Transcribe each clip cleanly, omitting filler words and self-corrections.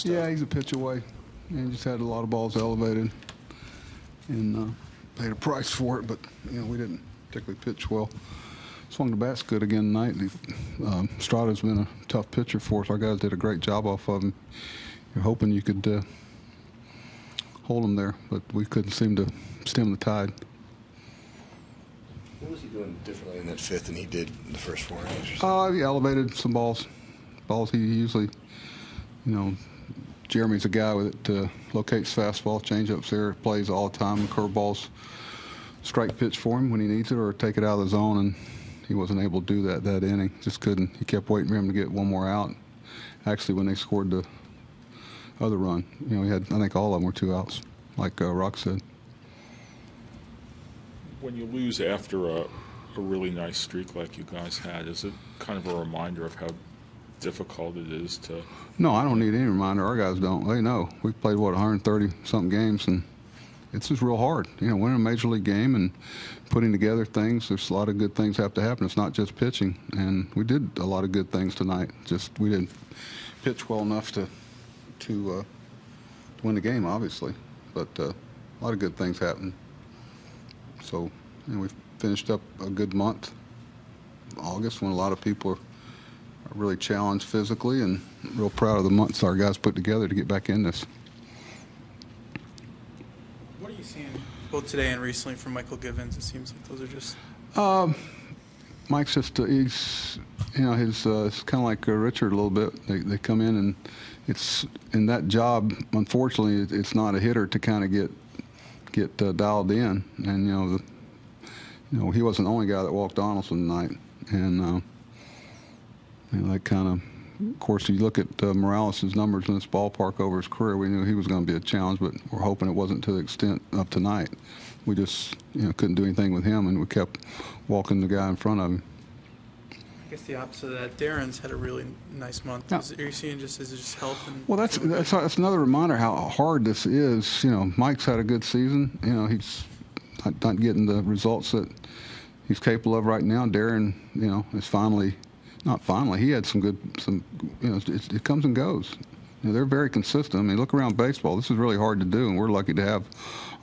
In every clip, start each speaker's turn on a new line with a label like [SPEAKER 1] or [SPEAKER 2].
[SPEAKER 1] stuff.
[SPEAKER 2] Yeah, he's a pitch away. And just had a lot of balls elevated and paid a price for it, but we didn't particularly pitch well. Swung the bats good again tonight. Strada's been a tough pitcher for us. Our guys did a great job off of him. You're hoping you could hold him there, but we couldn't seem to stem the tide.
[SPEAKER 1] What was he doing differently in that fifth than he did in the first 4 innings?
[SPEAKER 2] He elevated some balls. Balls he usually, Jeremy's a guy that locates fastball, changeups there, plays all the time, curveballs, strike pitch for him when he needs it or take it out of the zone, and he wasn't able to do that inning. Just couldn't. He kept waiting for him to get one more out. Actually, when they scored the other run, he had, I think all of them were 2 outs, like Rock said.
[SPEAKER 3] When you lose after a really nice streak like you guys had, is it kind of a reminder of how difficult it is to...
[SPEAKER 2] No, I don't need any reminder. Our guys don't. They know. We've played, 130-something games, and it's just real hard. Winning a major league game and putting together things, there's a lot of good things have to happen. It's not just pitching, and we did a lot of good things tonight. Just we didn't pitch well enough to win the game, obviously, but a lot of good things happened. So, we finished up a good month, August, when a lot of people are really challenged physically, and real proud of the months our guys put together to get back in this.
[SPEAKER 4] What are you seeing both today and recently from Michael Givens? It seems like those are just...
[SPEAKER 2] Mike's just, he's, it's kind of like Richard a little bit. They come in, and it's, in that job, unfortunately, it's not a hitter to kind of get dialed in. And, he wasn't the only guy that walked Donaldson tonight. And, that kind of course, you look at Morales' numbers in this ballpark over his career, we knew he was going to be a challenge, but we're hoping it wasn't to the extent of tonight. We just, couldn't do anything with him, and we kept walking the guy in front of him.
[SPEAKER 4] I guess the opposite of that, Darren's had a really nice month.
[SPEAKER 2] Yeah.
[SPEAKER 4] Are you seeing is it just health? And
[SPEAKER 2] well, that's another reminder how hard this is. Mike's had a good season. He's not getting the results that he's capable of right now. Darren, is finally. Not finally. He had it comes and goes. They're very consistent. I mean, look around baseball. This is really hard to do, and we're lucky to have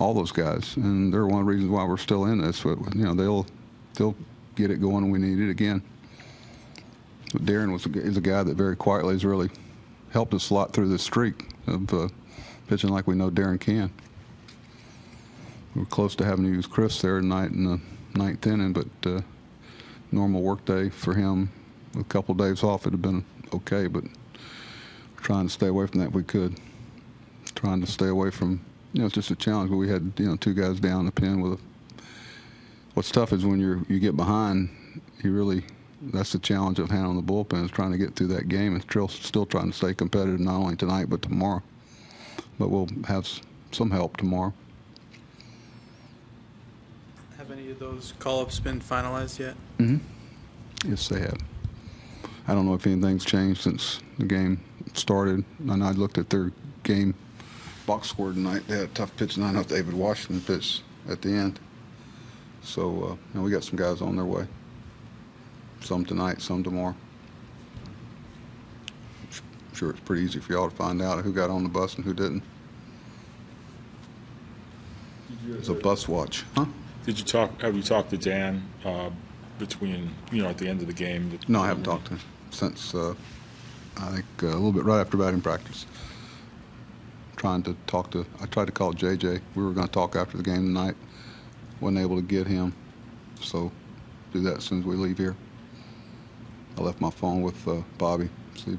[SPEAKER 2] all those guys. And they're one of the reasons why we're still in this. But they'll get it going when we need it again. But Darren is a guy that very quietly has really helped us a lot through this streak of pitching like we know Darren can. We're close to having to use Chris there tonight in the 9th inning, but normal work day for him. A couple of days off, it'd have been okay, but trying to stay away from that if we could. Trying to stay away from, it's just a challenge. But we had, 2 guys down in the pen with what's tough is when you get behind, that's the challenge of handling the bullpen, is trying to get through that game and still trying to stay competitive, not only tonight but tomorrow. But we'll have some help tomorrow.
[SPEAKER 4] Have any of those call-ups been finalized yet?
[SPEAKER 2] Mm-hmm. Yes, they have. I don't know if anything's changed since the game started. And I looked at their game box score tonight. They had a tough pitch tonight. I know David Washington pitched at the end. So we got some guys on their way. Some tonight, some tomorrow. I'm sure it's pretty easy for y'all to find out who got on the bus and who didn't. It's a bus watch, huh?
[SPEAKER 3] Have you talked to Dan between, at the end of the game?
[SPEAKER 2] No, I haven't talked to him since, I think, a little bit right after batting practice. I tried to call JJ. We were going to talk after the game tonight. Wasn't able to get him, so do that as soon as we leave here. I left my phone with Bobby. So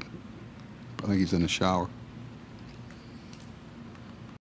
[SPEAKER 2] I think he's in the shower.